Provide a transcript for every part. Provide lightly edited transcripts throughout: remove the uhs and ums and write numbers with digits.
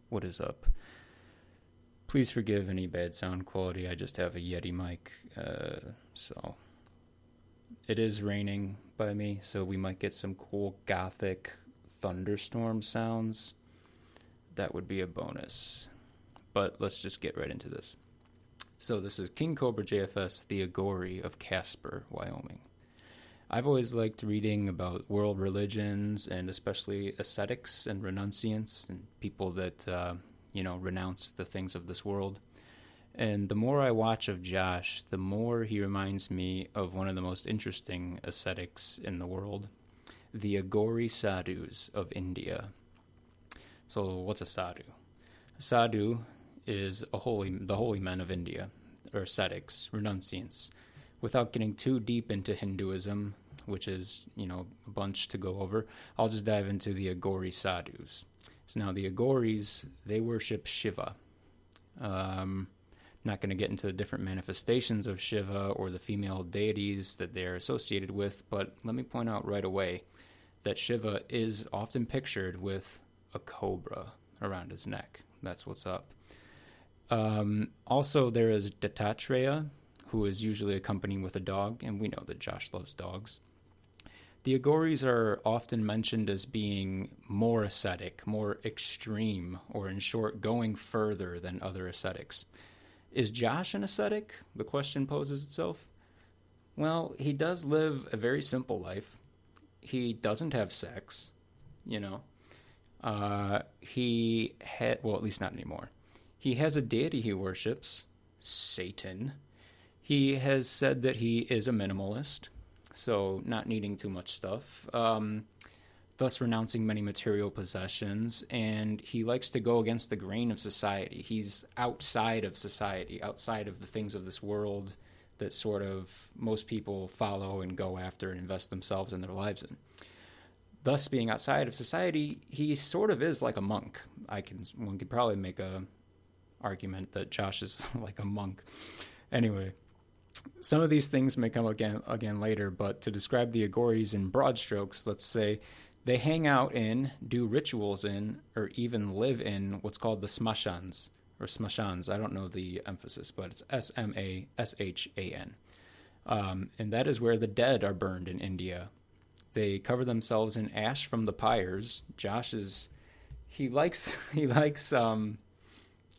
What is up? Please forgive any bad sound quality. I just have a Yeti mic, so it is raining by me, so we might get some cool gothic thunderstorm sounds. That would be a bonus. But let's just get right into this. So this is KingCobraJFS, the Aghori of Casper, Wyoming. I've always liked reading about world religions and especially ascetics and renunciants and people that, renounce the things of this world. And the more I watch of Josh, the more he reminds me of one of the most interesting ascetics in the world, the Aghori Sadhus of India. So what's a sadhu? A sadhu is the holy men of India, or ascetics, renunciants. Without getting too deep into Hinduism, which is, a bunch to go over, I'll just dive into the Aghori Sadhus. So now the Aghoris, they worship Shiva. Not going to get into the different manifestations of Shiva or the female deities that they're associated with, but let me point out right away that Shiva is often pictured with a cobra around his neck. That's what's up. Also, there is Dattatreya, who is usually accompanied with a dog, and we know that Josh loves dogs. The Aghoris are often mentioned as being more ascetic, more extreme, or in short, going further than other ascetics. Is Josh an ascetic? The question poses itself. Well, he does live a very simple life. He doesn't have sex, at least not anymore. He has a deity he worships, Satan. He has said that he is a minimalist, so not needing too much stuff, thus renouncing many material possessions, and he likes to go against the grain of society. He's outside of society, outside of the things of this world that sort of most people follow and go after and invest themselves and their lives in. Thus, being outside of society, he sort of is like a monk. One could probably make a argument that Josh is like a monk. Anyway, some of these things may come again later, but to describe the Aghoris in broad strokes, let's say they hang out in, do rituals in, or even live in what's called the smashans, or smashans. I don't know the emphasis, but it's S-M-A-S-H-A-N. And that is where the dead are burned in India. They cover themselves in ash from the pyres. He likes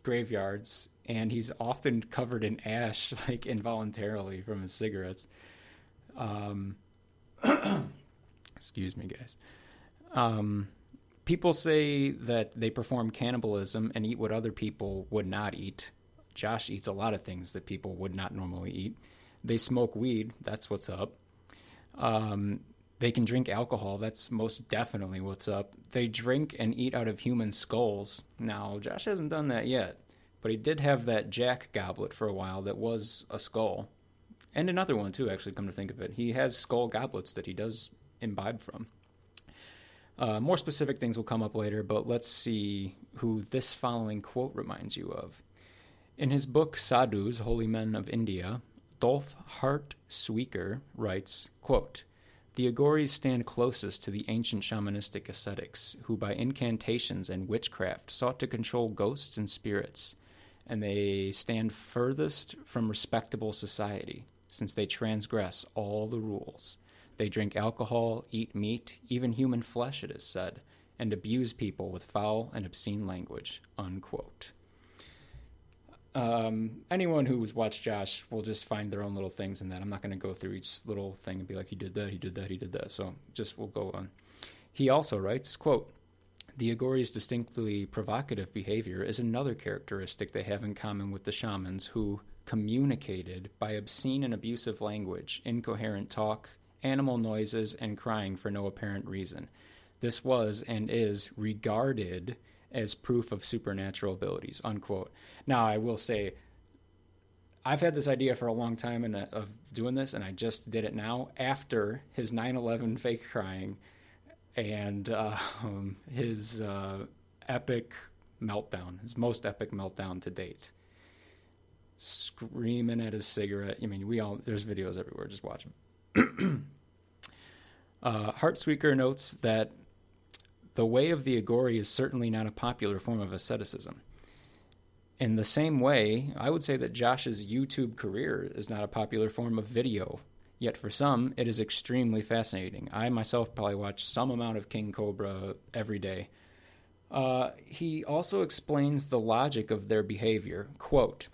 graveyards, and he's often covered in ash, like involuntarily from his cigarettes. Excuse me, guys. People say that they perform cannibalism and eat what other people would not eat. Josh eats a lot of things that people would not normally eat. They smoke weed. That's what's up. They can drink alcohol. That's most definitely what's up. They drink and eat out of human skulls. Now, Josh hasn't done that yet, but he did have that Jack goblet for a while that was a skull. And another one, too, actually, come to think of it. He has skull goblets that he does imbibe from. More specific things will come up later, but let's see who this following quote reminds you of. In his book, Sadhus, Holy Men of India, Dolph Hartweicker writes, quote, "The Aghoris stand closest to the ancient shamanistic ascetics, who by incantations and witchcraft sought to control ghosts and spirits, and they stand furthest from respectable society, since they transgress all the rules. They drink alcohol, eat meat, even human flesh, it is said, and abuse people with foul and obscene language," unquote. Anyone who's watched Josh will just find their own little things in that. I'm not going to go through each little thing and be like, he did that, he did that, he did that. So we'll go on. He also writes, quote, "The Aghoris' distinctly provocative behavior is another characteristic they have in common with the shamans who communicated by obscene and abusive language, incoherent talk, animal noises, and crying for no apparent reason. This was and is regarded as proof of supernatural abilities," unquote. Now, I will say, I've had this idea for a long time of doing this, and I just did it now after his 9/11 fake crying and his epic meltdown, his most epic meltdown to date. Screaming at his cigarette. I mean, there's videos everywhere. Just watch them. Hartsweeker notes that The way of the Aghori is certainly not a popular form of asceticism. In the same way, I would say that Josh's YouTube career is not a popular form of video, yet for some, it is extremely fascinating. I myself probably watch some amount of King Cobra every day. He also explains the logic of their behavior. Quote,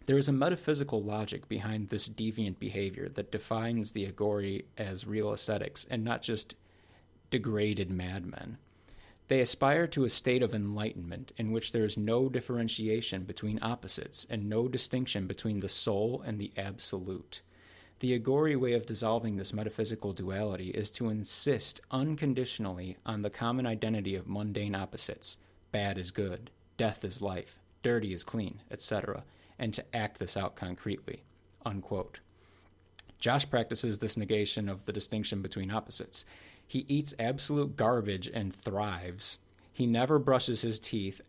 "There is a metaphysical logic behind this deviant behavior that defines the Aghori as real ascetics and not just degraded madmen. They aspire to a state of enlightenment in which there is no differentiation between opposites and no distinction between the soul and the absolute. The Aghori way of dissolving this metaphysical duality is to insist unconditionally on the common identity of mundane opposites, bad is good, death is life, dirty is clean, etc., and to act this out concretely." Unquote. Josh practices this negation of the distinction between opposites. He eats absolute garbage and thrives. He never brushes his teeth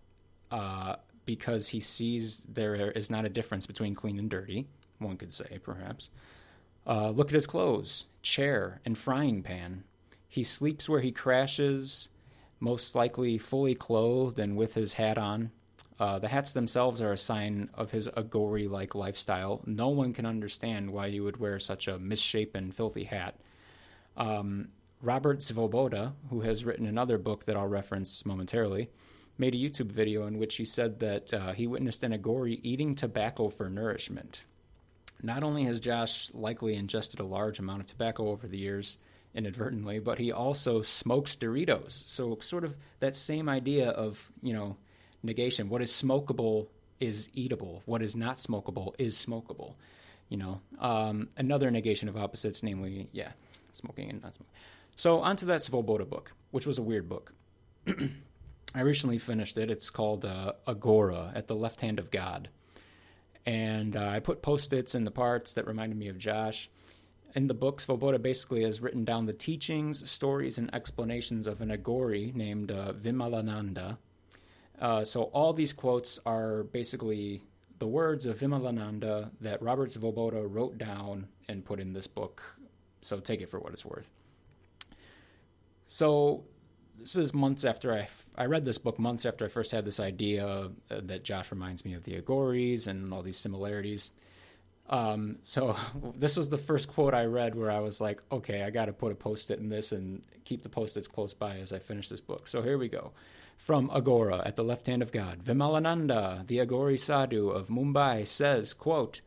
because he sees there is not a difference between clean and dirty, one could say, perhaps. Look at his clothes, chair, and frying pan. He sleeps where he crashes, most likely fully clothed and with his hat on. The hats themselves are a sign of his Aghori-like lifestyle. No one can understand why you would wear such a misshapen, filthy hat. Robert Svoboda, who has written another book that I'll reference momentarily, made a YouTube video in which he said that he witnessed an Aghori eating tobacco for nourishment. Not only has Josh likely ingested a large amount of tobacco over the years inadvertently, but he also smokes Doritos. So sort of that same idea of, negation. What is smokable is eatable. What is not smokable is smokable. Another negation of opposites, namely, smoking and not smoking. So onto that Svoboda book, which was a weird book. I recently finished it. It's called Aghora, At the Left Hand of God. And I put Post-its in the parts that reminded me of Josh. In the book, Svoboda basically has written down the teachings, stories, and explanations of an Aghori named Vimalananda. So all these quotes are basically the words of Vimalananda that Robert Svoboda wrote down and put in this book. So take it for what it's worth. So this is months after I read this book, months after I first had this idea that Josh reminds me of the Aghoris and all these similarities. So this was the first quote I read where I was like, okay, I got to put a Post-it in this and keep the Post-its close by as I finish this book. So here we go. From Aghora, At the Left Hand of God. Vimalananda, the Aghori Sadhu of Mumbai, says, quote,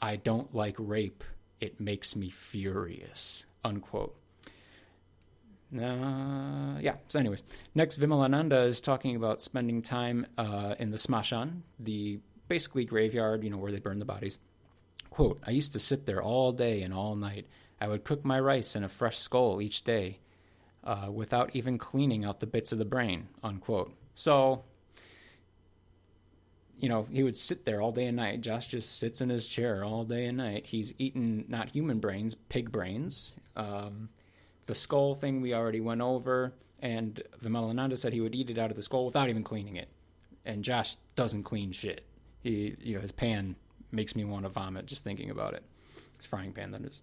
"I don't like rape. It makes me furious." Unquote. So anyways, next Vimalananda is talking about spending time in the smashan, the basically graveyard, where they burn the bodies. Quote, "I used to sit there all day and all night. I would cook my rice in a fresh skull each day without even cleaning out the bits of the brain." Unquote. So, he would sit there all day and night. Josh just sits in his chair all day and night. He's eaten not human brains, pig brains. The skull thing we already went over, and Vimalananda said he would eat it out of the skull without even cleaning it. And Josh doesn't clean shit. His pan makes me want to vomit just thinking about it. His frying pan, that is.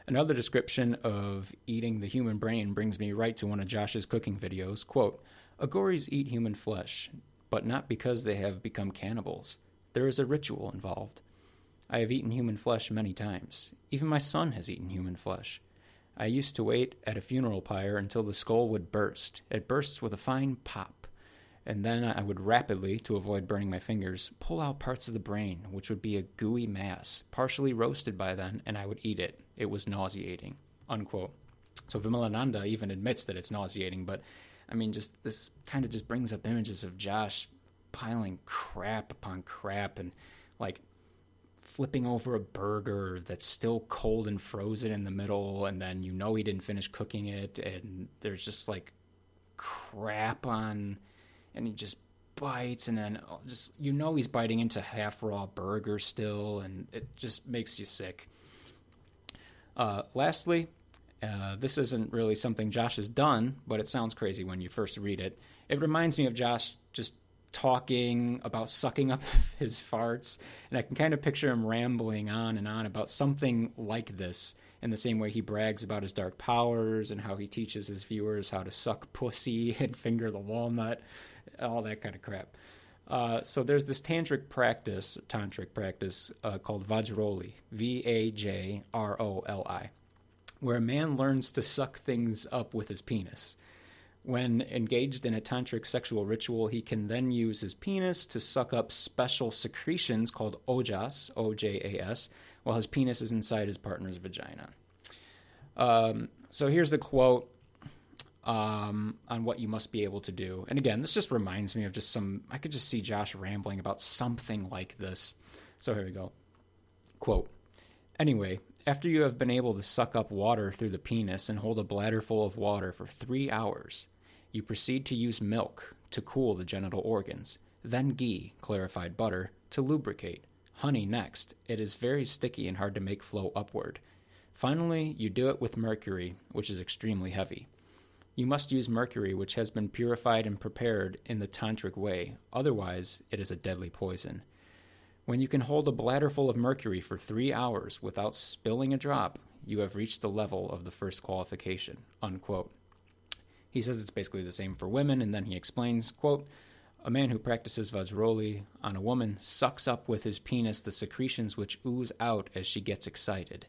Another description of eating the human brain brings me right to one of Josh's cooking videos. Quote, "Aghoris eat human flesh, but not because they have become cannibals. There is a ritual involved. I have eaten human flesh many times. Even my son has eaten human flesh. I used to wait at a funeral pyre until the skull would burst. It bursts with a fine pop. And then I would rapidly, to avoid burning my fingers, pull out parts of the brain, which would be a gooey mass, partially roasted by then, and I would eat it. It was nauseating." Unquote. So Vimalananda even admits that it's nauseating, but just this kind of just brings up images of Josh piling crap upon crap and flipping over a burger that's still cold and frozen in the middle, and then he didn't finish cooking it, and there's just crap on, and he just bites, and then he's biting into half raw burger still, and it just makes you sick. Lastly, this isn't really something Josh has done, but it sounds crazy when you first read it. It reminds me of Josh just talking about sucking up his farts, and I can kind of picture him rambling on and on about something like this, in the same way he brags about his dark powers and how he teaches his viewers how to suck pussy and finger the walnut, all that kind of crap. So there's this tantric practice called Vajroli, Vajroli, where a man learns to suck things up with his penis. When engaged in a tantric sexual ritual, he can then use his penis to suck up special secretions called ojas, O-J-A-S, while his penis is inside his partner's vagina. So here's the quote on what you must be able to do. And again, this just reminds me of I could just see Josh rambling about something like this. So here we go. Quote, "Anyway, after you have been able to suck up water through the penis and hold a bladder full of water for 3 hours, you proceed to use milk to cool the genital organs, then ghee, clarified butter, to lubricate, honey next. It is very sticky and hard to make flow upward. Finally, you do it with mercury, which is extremely heavy. You must use mercury which has been purified and prepared in the tantric way, otherwise it is a deadly poison. When you can hold a bladder full of mercury for 3 hours without spilling a drop, you have reached the level of the first qualification," unquote. He says it's basically the same for women, and then he explains, quote, "A man who practices Vajroli on a woman sucks up with his penis the secretions which ooze out as she gets excited.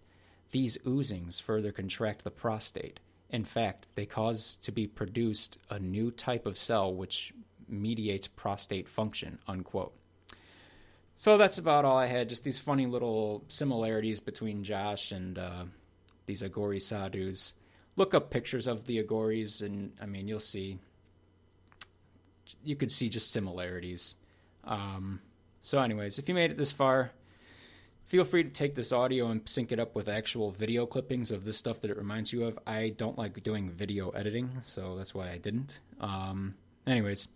These oozings further contract the prostate. In fact, they cause to be produced a new type of cell which mediates prostate function," unquote. So that's about all I had. Just these funny little similarities between Josh and these Aghori Sadhus. Look up pictures of the Aghoris, and I mean, you could see just similarities. So anyways, if you made it this far, feel free to take this audio and sync it up with actual video clippings of this stuff that it reminds you of. I don't like doing video editing, so that's why I didn't. Anyways,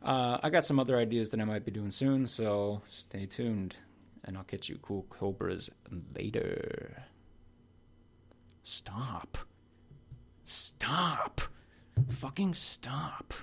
I got some other ideas that I might be doing soon, so stay tuned, and I'll catch you cool cobras later. Stop. Fucking stop.